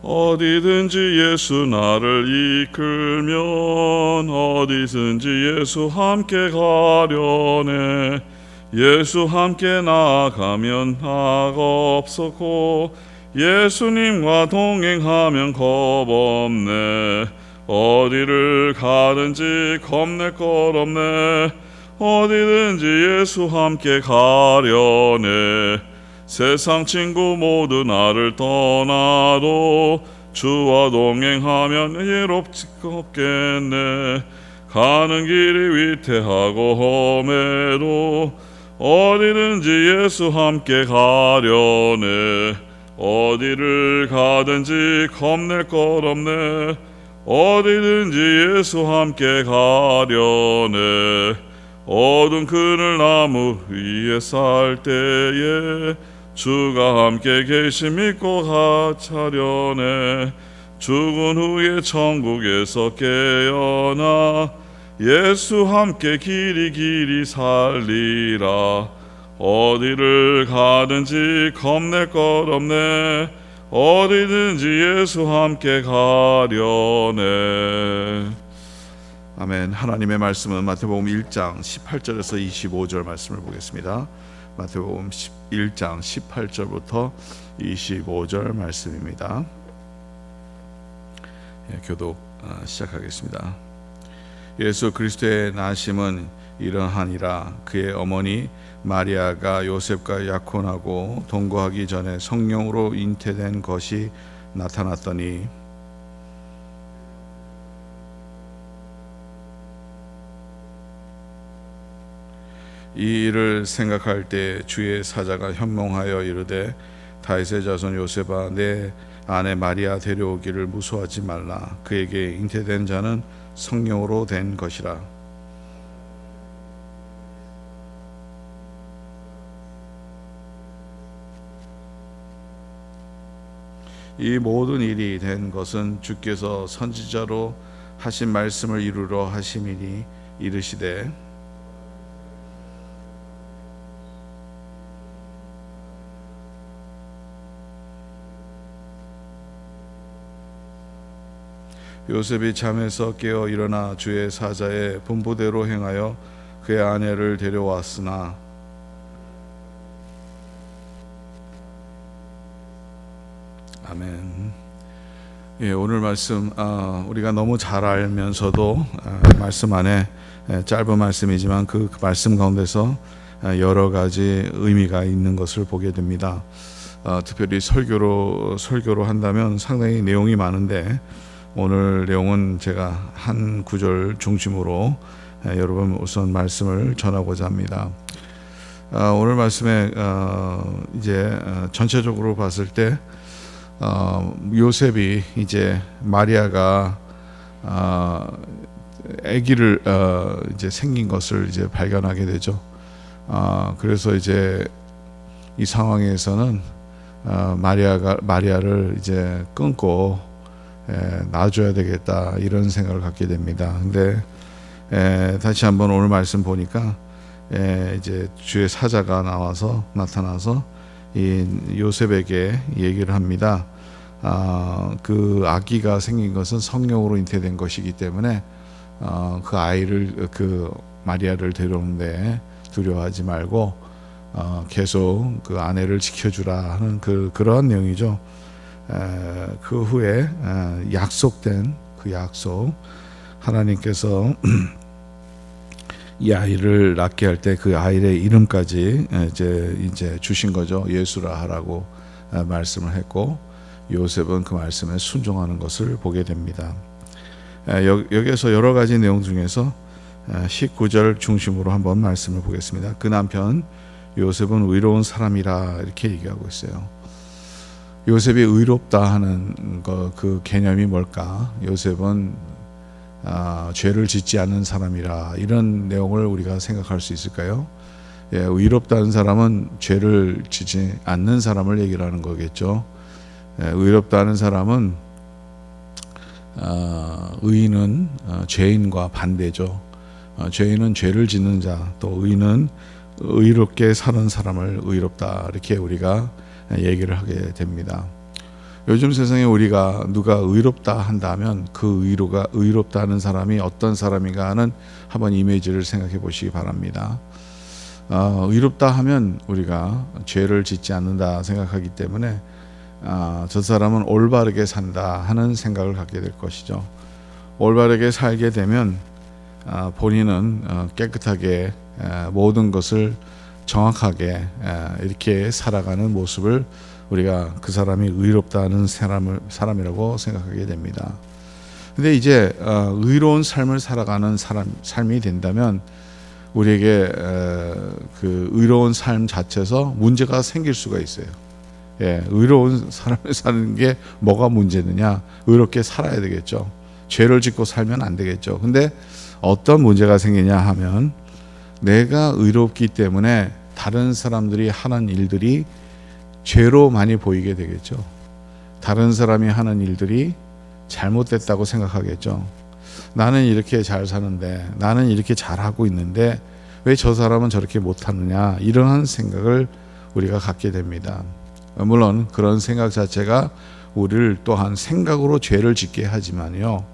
어디든지 예수 나를 이끌면 어디든지 예수 함께 가려네. 예수 함께 나아가면 악 없었고 예수님과 동행하면 겁 없네. 어디를 가든지 겁낼 것 없네. 어디든지 예수 함께 가려네. 세상 친구 모두 나를 떠나도 주와 동행하면 예롭지 없겠네. 가는 길이 위태하고 험해도 어디든지 예수 함께 가려네. 어디를 가든지 겁낼 것 없네. 어디든지 예수 함께 가려네. 어두운 그늘나무 위에 살 때에 주가 함께 계심 믿고 가차려네. 죽은 후에 천국에서 깨어나 예수 함께 길이 살리라. 어디를 가든지 겁낼 것 없네. 어디든지 예수 함께 가려네. 아멘. 하나님의 말씀은 마태복음 1장 18절에서 25절 말씀을 보겠습니다. 마태복음 1장 18절부터 25절 말씀입니다. 교독 시작하겠습니다. 예수 그리스도의 나심은 이러하니라. 그의 어머니 마리아가 요셉과 약혼하고 동거하기 전에 성령으로 잉태된 것이 나타났더니 이 일을 생각할 때 주의 사자가 현몽하여 이르되 다윗의 자손 요셉아 내 아내 마리아 데려오기를 무서워하지 말라. 그에게 잉태된 자는 성령으로 된 것이라. 이 모든 일이 된 것은 주께서 선지자로 하신 말씀을 이루려 하심이니 이르시되 요셉이 잠에서 깨어 일어나 주의 사자의 분부대로 행하여 그의 아내를 데려왔으나 아멘. 오늘 말씀 우리가 너무 잘 알면서도 말씀 안에 짧은 말씀이지만 그 말씀 가운데서 여러 가지 의미가 있는 것을 보게 됩니다. 특별히 설교로 한다면 상당히 내용이 많은데 오늘 내용은 제가 한 구절 중심으로 여러분 우선 말씀을 전하고자 합니다. 오늘 말씀에 이제 전체적으로 봤을 때 요셉이 이제 마리아가 아기를 이제 생긴 것을 이제 발견하게 되죠. 그래서 이제 이 상황에서는 마리아를 이제 끊고 놔줘야 되겠다 이런 생각을 갖게 됩니다. 근데 다시 한번 오늘 말씀 보니까 이제 주의 사자가 나타나서 이 요셉에게 얘기를 합니다. 그 아기가 생긴 것은 성령으로 잉태된 것이기 때문에 그 아이를 그 마리아를 데려오는데 두려워하지 말고 계속 그 아내를 지켜주라 하는 그러한 내용이죠. 그 후에 약속된 그 약속, 하나님께서 이 아이를 낳게 할 때 그 아이의 이름까지 이제 주신 거죠. 예수라 하라고 말씀을 했고 요셉은 그 말씀에 순종하는 것을 보게 됩니다. 여기에서 여러 가지 내용 중에서 19절 중심으로 한번 말씀을 보겠습니다. 그 남편 요셉은 의로운 사람이라 이렇게 얘기하고 있어요. 요셉이 의롭다 하는 그 개념이 뭘까? 요셉은 죄를 짓지 않는 사람이라 이런 내용을 우리가 생각할 수 있을까요? 의롭다는 사람은 죄를 짓지 않는 사람을 얘기를 하는 거겠죠. 의롭다는 사람은 의인은 죄인과 반대죠. 죄인은 죄를 짓는 자, 또 의인은 의롭게 사는 사람을 의롭다 이렇게 우리가 얘기를 하게 됩니다. 요즘 세상에 우리가 누가 의롭다 한다면 그 의롭다 하는 사람이 어떤 사람인가 하는 한번 이미지를 생각해 보시기 바랍니다. 의롭다 하면 우리가 죄를 짓지 않는다 생각하기 때문에 저 사람은 올바르게 산다 하는 생각을 갖게 될 것이죠. 올바르게 살게 되면 본인은 깨끗하게 모든 것을 정확하게 이렇게 살아가는 모습을 우리가 그 사람이 의롭다 하는 사람이라고 생각하게 됩니다. 근데 이제 의로운 삶을 살아가는 삶이 된다면 우리에게 그 의로운 삶 자체에서 문제가 생길 수가 있어요. 의로운 삶을 사는 게 뭐가 문제느냐? 의롭게 살아야 되겠죠. 죄를 짓고 살면 안 되겠죠. 근데 어떤 문제가 생기냐 하면 내가 의롭기 때문에 다른 사람들이 하는 일들이 죄로 많이 보이게 되겠죠. 다른 사람이 하는 일들이 잘못됐다고 생각하겠죠. 나는 이렇게 잘 사는데, 나는 이렇게 잘하고 있는데 왜 저 사람은 저렇게 못하느냐, 이런 생각을 우리가 갖게 됩니다. 물론 그런 생각 자체가 우리를 또한 생각으로 죄를 짓게 하지만요,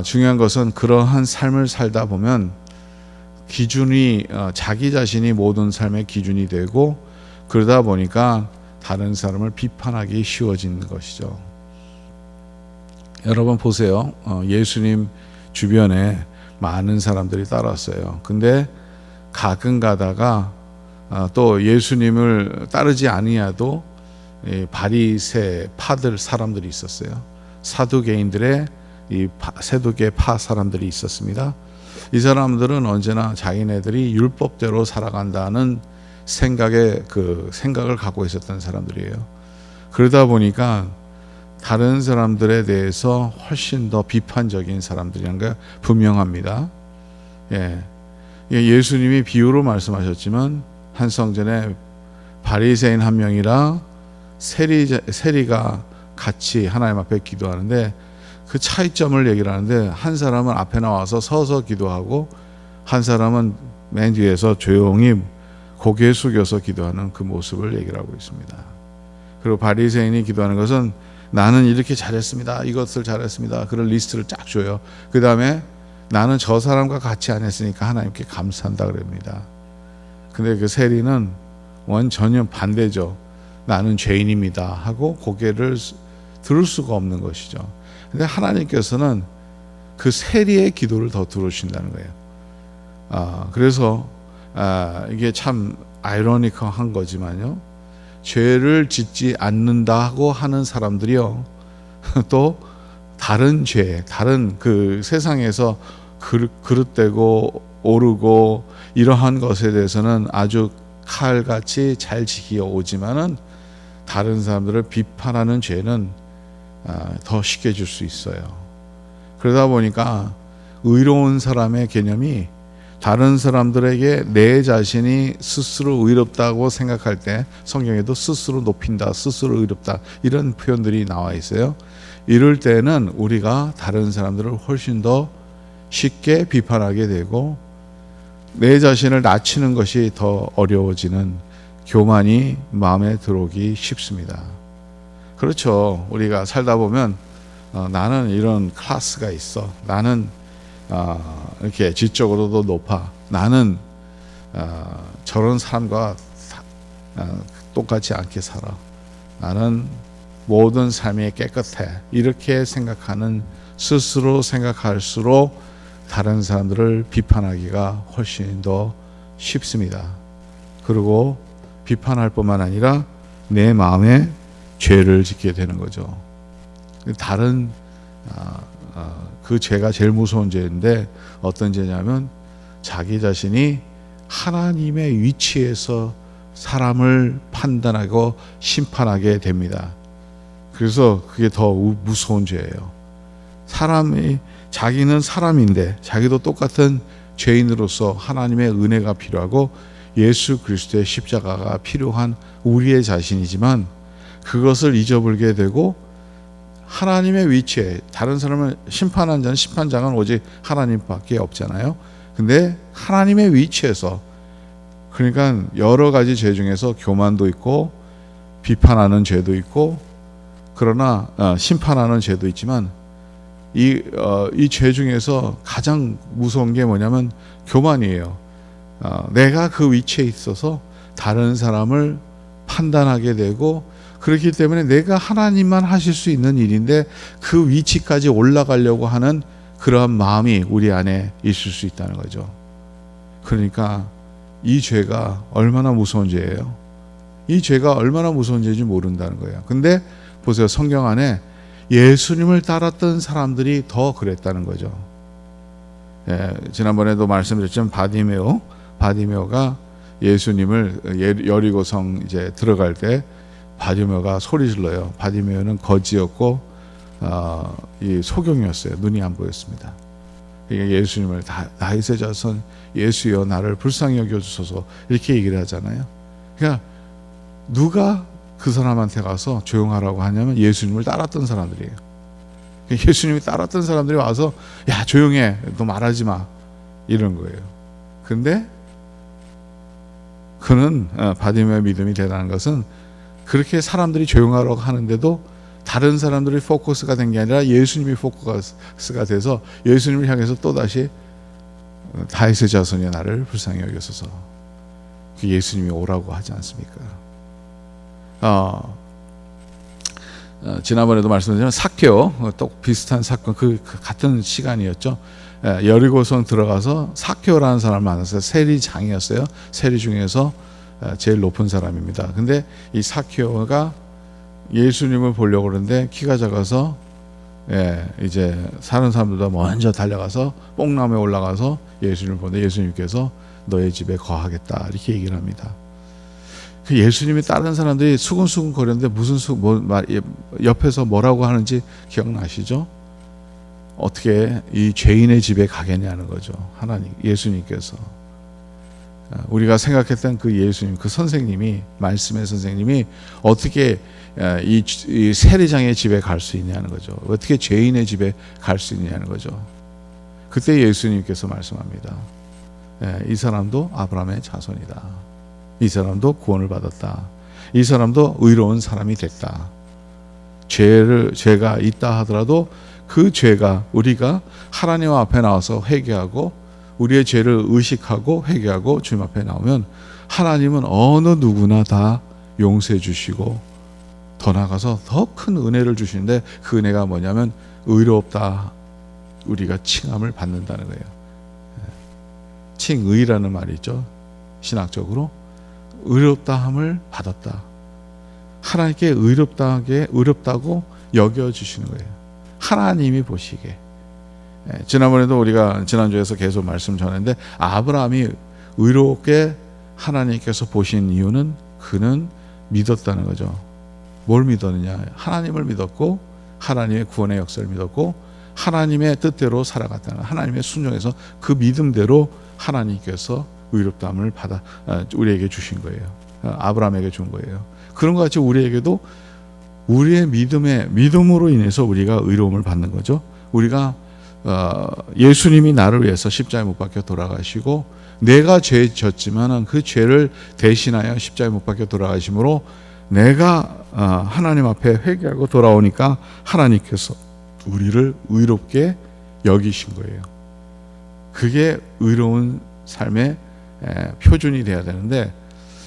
중요한 것은 그러한 삶을 살다 보면 기준이 자기 자신이 모든 삶의 기준이 되고, 그러다 보니까 다른 사람을 비판하기 쉬워지는 것이죠. 여러분 보세요. 예수님 주변에 많은 사람들이 따랐어요. 근데 가끔 가다가 또 예수님을 따르지 아니하도 바리새 파들 사람들이 있었어요. 사두개인들의 이 세두개 파 사람들이 있었습니다. 이 사람들은 언제나 자기네들이 율법대로 살아간다는 생각을 갖고 있었던 사람들이에요. 그러다 보니까 다른 사람들에 대해서 훨씬 더 비판적인 사람들이라는 게 분명합니다. 예수님이 비유로 말씀하셨지만 한성전에 바리새인 한 명이랑 세리가 같이 하나님 앞에 기도하는데 그 차이점을 얘기를 하는데, 한 사람은 앞에 나와서 서서 기도하고 한 사람은 맨 뒤에서 조용히 고개 숙여서 기도하는 그 모습을 얘기를 하고 있습니다. 그리고 바리새인이 기도하는 것은 나는 이렇게 잘했습니다, 이것을 잘했습니다, 그런 리스트를 쫙 줘요. 그 다음에 나는 저 사람과 같이 안 했으니까 하나님께 감사한다 그럽니다. 근데 그 세리는 전혀 반대죠. 나는 죄인입니다 하고 고개를 들을 수가 없는 것이죠. 근데 하나님께서는 그 세리의 기도를 더 들어주신다는 거예요. 그래서 이게 참 아이러니컬한 거지만요, 죄를 짓지 않는다고 하는 사람들이요, 또 다른 죄, 다른 그 세상에서 그릇되고 오르고 이러한 것에 대해서는 아주 칼같이 잘 지키어 오지만은 다른 사람들을 비판하는 죄는 더 쉽게 줄 수 있어요. 그러다 보니까 의로운 사람의 개념이 다른 사람들에게 내 자신이 스스로 의롭다고 생각할 때 성경에도 스스로 높인다, 스스로 의롭다, 이런 표현들이 나와 있어요. 이럴 때는 우리가 다른 사람들을 훨씬 더 쉽게 비판하게 되고 내 자신을 낮추는 것이 더 어려워지는 교만이 마음에 들어오기 쉽습니다. 그렇죠. 우리가 살다 보면 나는 이런 클래스가 있어, 나는 이렇게 지적으로도 높아, 나는 저런 사람과 똑같지 않게 살아, 나는 모든 삶이 깨끗해, 이렇게 생각하는, 스스로 생각할수록 다른 사람들을 비판하기가 훨씬 더 쉽습니다. 그리고 비판할 뿐만 아니라 내 마음에 죄를 짓게 되는 거죠. 다른 그 죄가 제일 무서운 죄인데 어떤 죄냐면 자기 자신이 하나님의 위치에서 사람을 판단하고 심판하게 됩니다. 그래서 그게 더 무서운 죄예요. 자기는 사람인데 자기도 똑같은 죄인으로서 하나님의 은혜가 필요하고 예수 그리스도의 십자가가 필요한 우리의 자신이지만 그것을 잊어버리게 되고 하나님의 위치에, 다른 사람을 심판한 자는, 심판장은 오직 하나님밖에 없잖아요. 근데 하나님의 위치에서, 그러니까 여러 가지 죄 중에서 교만도 있고 비판하는 죄도 있고 그러나 심판하는 죄도 있지만 이 죄 중에서 가장 무서운 게 뭐냐면 교만이에요. 내가 그 위치에 있어서 다른 사람을 판단하게 되고, 그렇기 때문에 내가 하나님만 하실 수 있는 일인데 그 위치까지 올라가려고 하는 그러한 마음이 우리 안에 있을 수 있다는 거죠. 그러니까 이 죄가 얼마나 무서운 죄예요. 이 죄가 얼마나 무서운 죄인지 모른다는 거예요. 근데 보세요, 성경 안에 예수님을 따랐던 사람들이 더 그랬다는 거죠. 지난번에도 말씀드렸지만 바디메오가 예수님을 여리고성 이제 들어갈 때 바디메오가 소리 질러요. 바디메오는 거지였고 이 소경이었어요. 눈이 안 보였습니다. 예수님을 다윗의 자손 예수여 나를 불쌍히 여겨주소서 이렇게 얘기를 하잖아요. 그러니까 누가 그 사람한테 가서 조용하라고 하냐면 예수님을 따랐던 사람들이에요. 예수님이 따랐던 사람들이 와서 야 조용해, 너 말하지 마, 이런 거예요. 근데 그는 바디메오의 믿음이 대단한 것은 그렇게 사람들이 조용하라고 하는데도 다른 사람들이 포커스가 된 게 아니라 예수님이 포커스가 돼서 예수님을 향해서 또다시 다윗의 자손이 나를 불쌍히 여겨소서, 예수님이 오라고 하지 않습니까? 지난번에도 말씀드렸지만 사케오, 또 비슷한 사건, 그 같은 시간이었죠. 여리고성 들어가서 사케오라는 사람을 만났어요. 세리장이었어요. 세리 중에서 제일 높은 사람입니다. 근데 이 사케오가 예수님을 보려고 그러는데 키가 작아서 이제 사는 사람들보다 먼저 달려가서 뽕나무에 올라가서 예수님을 보는데 예수님께서 너의 집에 거하겠다 이렇게 얘기를 합니다. 그 예수님이 다른 사람들이 수근수근 거렸는데 무슨 옆에서 뭐라고 하는지 기억나시죠? 어떻게 이 죄인의 집에 가겠냐는 거죠. 하나님, 예수님께서. 우리가 생각했던 그 예수님, 그 선생님이, 말씀의 선생님이 어떻게 이 세리장의 집에 갈 수 있냐는 거죠. 어떻게 죄인의 집에 갈 수 있냐는 거죠. 그때 예수님께서 말씀합니다. 이 사람도 아브라함의 자손이다. 이 사람도 구원을 받았다. 이 사람도 의로운 사람이 됐다. 죄가 있다 하더라도 그 죄가 우리가 하나님 앞에 나와서 회개하고 우리의 죄를 의식하고 회개하고 주님 앞에 나오면 하나님은 어느 누구나 다 용서해 주시고 더 나아가서 더 큰 은혜를 주시는데 그 은혜가 뭐냐면 의롭다, 우리가 칭함을 받는다는 거예요. 칭의라는 말이 있죠. 신학적으로 의롭다함을 받았다. 하나님께 의롭다고 여겨주시는 거예요. 하나님이 보시기에. 지난번에도 우리가 지난주에서 계속 말씀 전했는데 아브라함이 의롭게 하나님께서 보신 이유는 그는 믿었다는 거죠. 뭘 믿었느냐? 하나님을 믿었고 하나님의 구원의 역사를 믿었고 하나님의 뜻대로 살아갔다는 거예요. 하나님의 순종해서 그 믿음대로 하나님께서 의롭다함을 받아 우리에게 주신 거예요. 아브라함에게 준 거예요. 그런 것 같이 우리에게도 우리의 믿음으로 인해서 우리가 의로움을 받는 거죠. 우리가 예수님이 나를 위해서 십자가에 못 박혀 돌아가시고 내가 죄 졌지만 그 죄를 대신하여 십자가에 못 박혀 돌아가심으로 내가 하나님 앞에 회개하고 돌아오니까 하나님께서 우리를 의롭게 여기신 거예요. 그게 의로운 삶의 표준이 돼야 되는데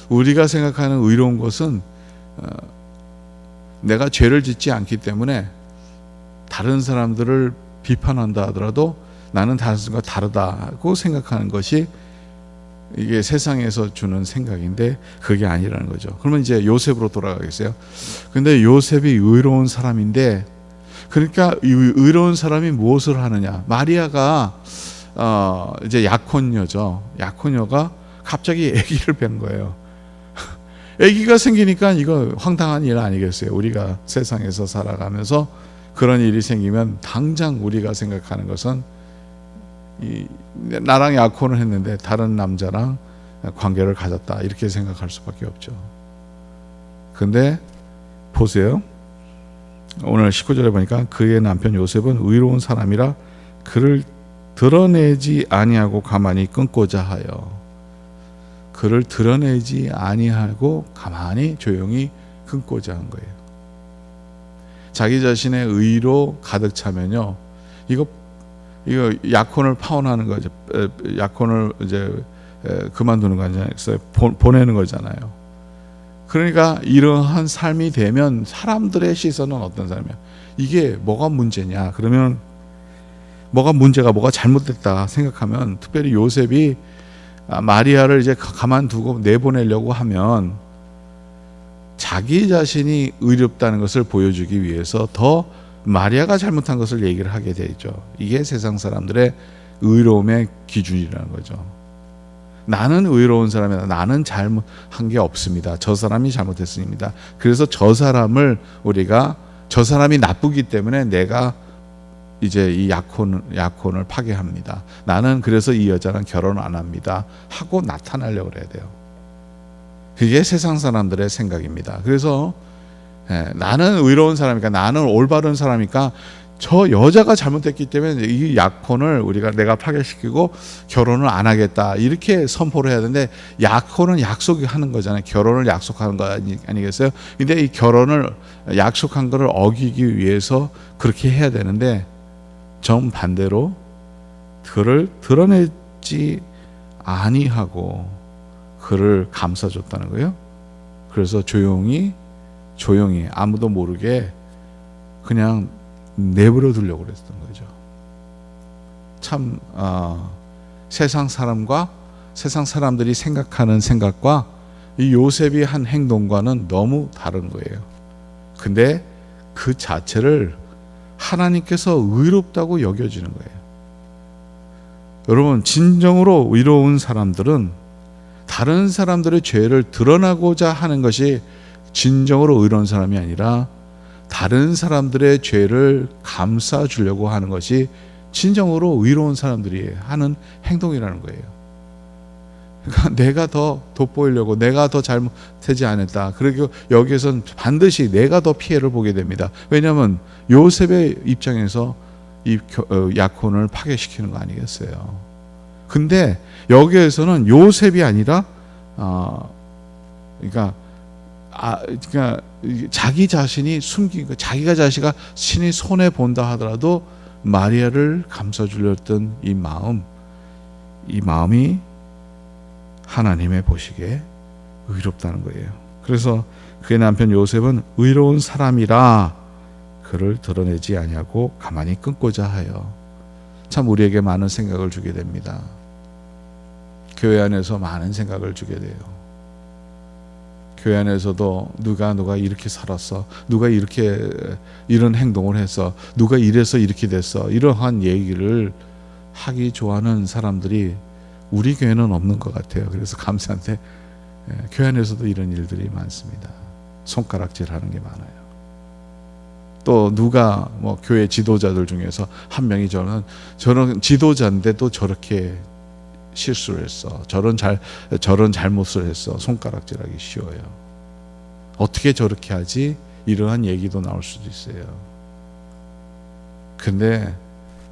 우리가 생각하는 의로운 것은 내가 죄를 짓지 않기 때문에 다른 사람들을 비판한다 하더라도 나는 다른 사람과 다르다고 생각하는 것이 이게 세상에서 주는 생각인데 그게 아니라는 거죠. 그러면 이제 요셉으로 돌아가겠어요. 근데 요셉이 의로운 사람인데 그러니까 이 의로운 사람이 무엇을 하느냐? 마리아가 이제 약혼녀죠. 약혼녀가 갑자기 아기를 뵌 거예요. 아기가 생기니까 이거 황당한 일 아니겠어요? 우리가 세상에서 살아가면서 그런 일이 생기면 당장 우리가 생각하는 것은 나랑 약혼을 했는데 다른 남자랑 관계를 가졌다 이렇게 생각할 수밖에 없죠. 근데 보세요. 오늘 19절에 보니까 그의 남편 요셉은 의로운 사람이라 그를 드러내지 아니하고 가만히 끊고자 하여 그를 드러내지 아니하고 가만히 조용히 끊고자 한 거예요. 자기 자신의 의로 가득 차면요, 이거 약혼을 파혼하는 거죠. 약혼을 이제 그만두는 거 아니잖아요. 보내는 거잖아요. 그러니까 이러한 삶이 되면 사람들의 시선은 어떤 삶이야? 이게 뭐가 문제냐? 그러면 뭐가 잘못됐다 생각하면, 특별히 요셉이 마리아를 이제 가만두고 내보내려고 하면 자기 자신이 의롭다는 것을 보여주기 위해서 더 마리아가 잘못한 것을 얘기를 하게 되죠. 이게 세상 사람들의 의로움의 기준이라는 거죠. 나는 의로운 사람이다. 나는 잘못한 게 없습니다. 저 사람이 잘못했습니다. 그래서 저 사람이 나쁘기 때문에 내가 이제 이 약혼을 파괴합니다. 나는 그래서 이 여자랑 결혼 안 합니다 하고 나타나려고 그래야 돼요. 그게 세상 사람들의 생각입니다. 그래서 나는 의로운 사람이니까, 나는 올바른 사람이니까 저 여자가 잘못했기 때문에 이 약혼을 내가 파괴시키고 결혼을 안 하겠다, 이렇게 선포를 해야 되는데, 약혼은 약속하는 거잖아요. 결혼을 약속하는 거 아니겠어요? 근데 이 결혼을 약속한 거를 어기기 위해서 그렇게 해야 되는데, 정반대로 그를 드러내지 아니하고 그를 감싸줬다는 거예요. 그래서 조용히 아무도 모르게 그냥 내버려 두려고 그랬던 거죠. 참 세상 사람들이 생각하는 생각과 이 요셉이 한 행동과는 너무 다른 거예요. 근데 그 자체를 하나님께서 의롭다고 여겨지는 거예요. 여러분, 진정으로 의로운 사람들은 다른 사람들의 죄를 드러나고자 하는 것이 진정으로 의로운 사람이 아니라, 다른 사람들의 죄를 감싸주려고 하는 것이 진정으로 의로운 사람들이 하는 행동이라는 거예요. 그러니까 내가 더 돋보이려고, 내가 더 잘못하지 않았다, 그리고 여기에선 반드시 내가 더 피해를 보게 됩니다. 왜냐하면 요셉의 입장에서 이 약혼을 파괴시키는 거 아니겠어요. 근데 여기에서는 요셉이 아니라 그러니까 자기 자신이 숨긴 거, 자기가 자신이 손해 본다 하더라도 마리아를 감싸주려던 이 마음이 하나님의 보시기에 의롭다는 거예요. 그래서 그의 남편 요셉은 의로운 사람이라 그를 드러내지 아니하고 가만히 끊고자 하여. 참 우리에게 많은 생각을 주게 됩니다. 교회 안에서 많은 생각을 주게 돼요. 교회 안에서도 누가 이렇게 살았어, 누가 이런 행동을 했어, 누가 이래서 이렇게 됐어, 이러한 얘기를 하기 좋아하는 사람들이 우리 교회는 없는 것 같아요. 그래서 감사한데 교회 안에서도 이런 일들이 많습니다. 손가락질하는 게 많아요. 또 누가 교회 지도자들 중에서 한 명이 저는 지도자인데 또 저렇게 실수를 했어, 저런 잘못을 했어, 손가락질하기 쉬워요. 어떻게 저렇게 하지? 이러한 얘기도 나올 수도 있어요. 근데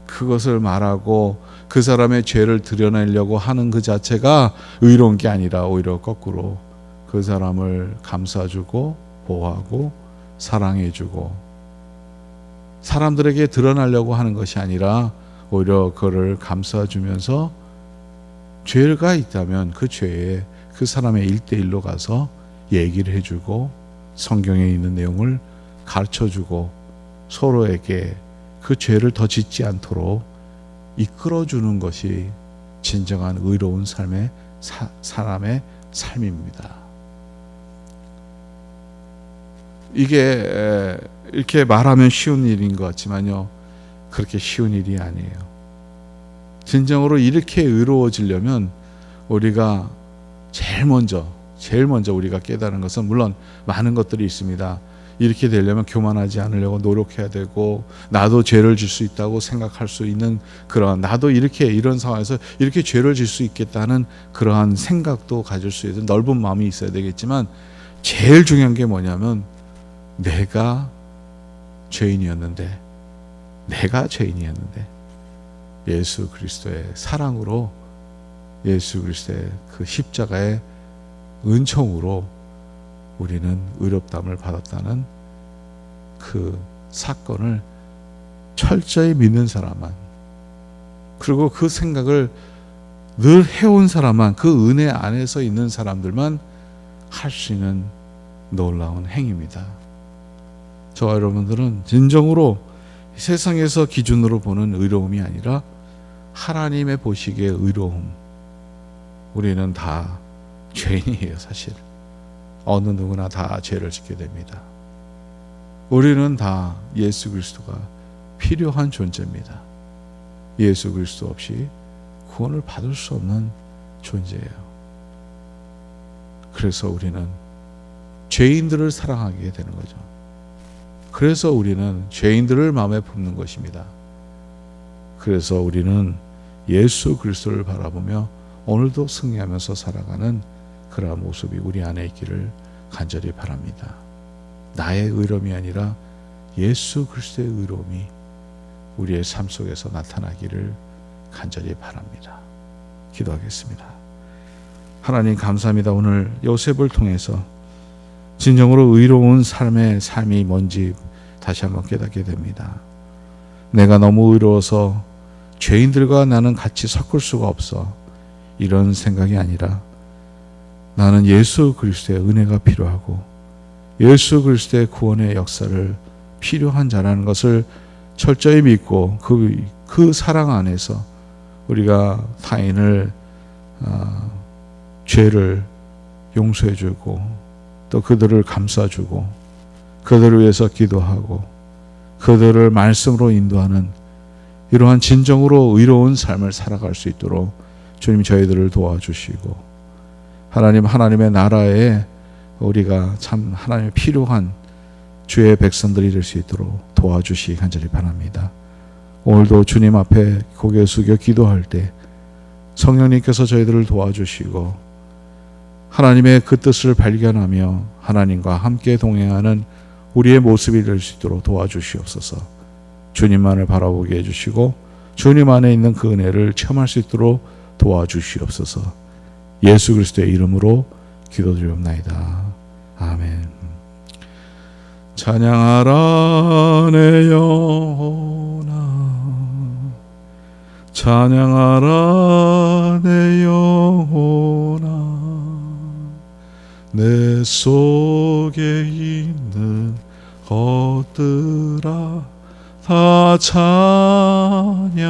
그것을 말하고 그 사람의 죄를 드러내려고 하는 그 자체가 의로운 게 아니라 오히려 거꾸로 그 사람을 감싸주고 보호하고 사랑해주고, 사람들에게 드러나려고 하는 것이 아니라 오히려 그를 감싸주면서 죄가 있다면 그 죄에 그 사람의 1대1로 가서 얘기를 해주고 성경에 있는 내용을 가르쳐주고 서로에게 그 죄를 더 짓지 않도록 이끌어주는 것이 진정한 의로운 사람의 삶입니다. 이게 이렇게 말하면 쉬운 일인 것 같지만요, 그렇게 쉬운 일이 아니에요. 진정으로 이렇게 의로워지려면 우리가 제일 먼저 우리가 깨달은 것은, 물론 많은 것들이 있습니다. 이렇게 되려면 교만하지 않으려고 노력해야 되고, 나도 죄를 질 수 있다고 생각할 수 있는 그러한, 나도 이런 상황에서 이렇게 죄를 질 수 있겠다는 그러한 생각도 가질 수 있는 넓은 마음이 있어야 되겠지만, 제일 중요한 게 뭐냐면 내가 죄인이었는데 예수 그리스도의 사랑으로, 예수 그리스도의 그 십자가의 은총으로 우리는 의롭다함을 받았다는 그 사건을 철저히 믿는 사람만, 그리고 그 생각을 늘 해온 사람만, 그 은혜 안에서 있는 사람들만 할 수 있는 놀라운 행위입니다. 저와 여러분들은 진정으로 세상에서 기준으로 보는 의로움이 아니라 하나님의 보시기에 의로움. 우리는 다 죄인이에요. 사실 어느 누구나 다 죄를 짓게 됩니다. 우리는 다 예수 그리스도가 필요한 존재입니다. 예수 그리스도 없이 구원을 받을 수 없는 존재예요. 그래서 우리는 죄인들을 사랑하게 되는 거죠. 그래서 우리는 죄인들을 마음에 품는 것입니다. 그래서 우리는 예수 그리스도를 바라보며 오늘도 승리하면서 살아가는 그러한 모습이 우리 안에 있기를 간절히 바랍니다. 나의 의로움이 아니라 예수 그리스도의 의로움이 우리의 삶 속에서 나타나기를 간절히 바랍니다. 기도하겠습니다. 하나님 감사합니다. 오늘 요셉을 통해서 진정으로 의로운 삶이 뭔지 다시 한번 깨닫게 됩니다. 내가 너무 의로워서 죄인들과 나는 같이 섞을 수가 없어, 이런 생각이 아니라 나는 예수 그리스도의 은혜가 필요하고 예수 그리스도의 구원의 역사를 필요한 자라는 것을 철저히 믿고 그 사랑 안에서 우리가 타인을 죄를 용서해주고 또 그들을 감싸주고 그들을 위해서 기도하고 그들을 말씀으로 인도하는 이러한 진정으로 의로운 삶을 살아갈 수 있도록 주님 저희들을 도와주시고, 하나님의 나라에 우리가 참 하나님의 필요한 주의 백성들이 될 수 있도록 도와주시기 간절히 바랍니다. 오늘도 주님 앞에 고개 숙여 기도할 때 성령님께서 저희들을 도와주시고 하나님의 그 뜻을 발견하며 하나님과 함께 동행하는 우리의 모습이 될 수 있도록 도와주시옵소서. 주님만을 바라보게 해주시고 주님 안에 있는 그 은혜를 체험할 수 있도록 도와주시옵소서. 예수 그리스도의 이름으로 기도드리옵나이다. 아멘. 찬양하라 내 영혼아, 찬양하라 내 영혼아, 내 속에 있는 것들아 다 찬양하라.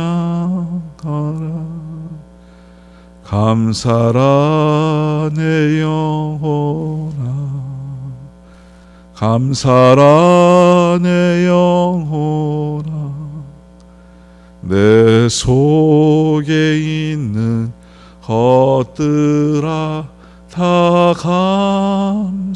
감사라 내 영혼아, 감사라 내 영혼아, 내 속에 있는 것들아 다 감사하라.